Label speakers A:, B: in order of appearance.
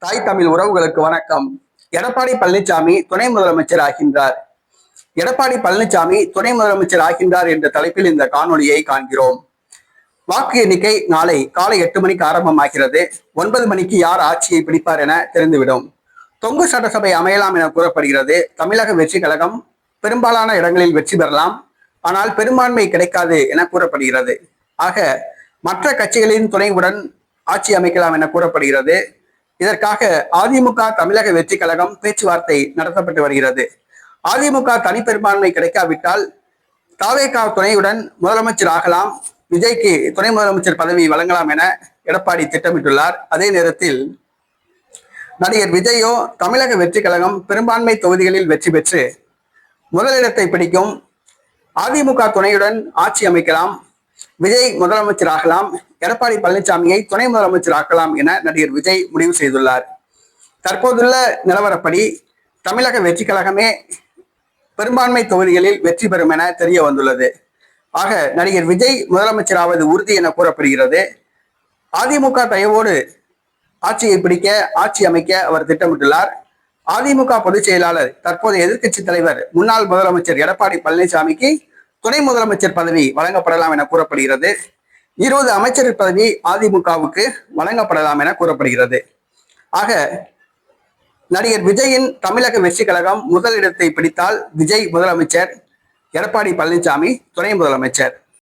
A: தாய் தமிழ் உறவுகளுக்கு வணக்கம். எடப்பாடி பழனிசாமி துணை முதலமைச்சர் ஆகின்றார். எடப்பாடி பழனிசாமி துணை முதலமைச்சர் ஆகின்றார் என்ற தலைப்பில் இந்த காணொலியை காண்கிறோம். வாக்கு எண்ணிக்கை நாளை காலை 8 மணிக்கு ஆரம்பமாகிறது. 9 மணிக்கு யார் ஆட்சியை பிடிப்பார் என தெரிந்துவிடும். தொங்கு சட்டசபை அமையலாம் என கூறப்படுகிறது. தமிழக வெற்றி கழகம் பெரும்பாலான இடங்களில் வெற்றி பெறலாம், ஆனால் பெரும்பான்மை கிடைக்காது என கூறப்படுகிறது. ஆக மற்ற கட்சிகளின் துணைவுடன் ஆட்சி அமைக்கலாம் என கூறப்படுகிறது. இதற்காக அதிமுக தமிழக வெற்றி கழகம் பேச்சுவார்த்தை நடத்தப்பட்டு வருகிறது. அதிமுக தனிப்பெரும்பான்மை கிடைக்காவிட்டால் தாவேகா துணையுடன் முதலமைச்சர் ஆகலாம், விஜய்க்கு துணை முதலமைச்சர் பதவி வழங்கலாம் என எடப்பாடி திட்டமிட்டுள்ளார். அதே நேரத்தில் நடிகர் விஜயோ தமிழக வெற்றி கழகம் பெரும்பான்மை தொகுதிகளில் வெற்றி பெற்று முதலிடத்தை பிடிக்கும், அதிமுக துணையுடன் ஆட்சி அமைக்கலாம், விஜய் முதலமைச்சர் ஆகலாம், எடப்பாடி பழனிசாமியை துணை முதலமைச்சர் ஆக்கலாம் என நடிகர் விஜய் முடிவு செய்துள்ளார். தற்போதுள்ள நிலவரப்படி தமிழக வெற்றி கழகமே பெரும்பான்மை தொகுதிகளில் வெற்றி பெறும் என தெரிய வந்துள்ளது. ஆக நடிகர் விஜய் முதலமைச்சராவது உறுதி என கூறப்படுகிறது. அதிமுக தயவோடு ஆட்சியை பிடிக்க ஆட்சி அமைக்க அவர் திட்டமிட்டுள்ளார். அதிமுக பொதுச் செயலாளர் தற்போதைய எதிர்க்கட்சி தலைவர் முன்னாள் முதலமைச்சர் எடப்பாடி பழனிசாமிக்கு துணை முதலமைச்சர் பதவி வழங்கப்படலாம் என கூறப்படுகிறது. 20 அமைச்சர் பதவி அதிமுகவுக்கு வழங்கப்படலாம் என கூறப்படுகிறது. ஆக நடிகர் விஜயின் தமிழக வெற்றி கழகம் முதலிடத்தை பிடித்தால் விஜய் முதலமைச்சர், எடப்பாடி பழனிசாமி துணை முதலமைச்சர்.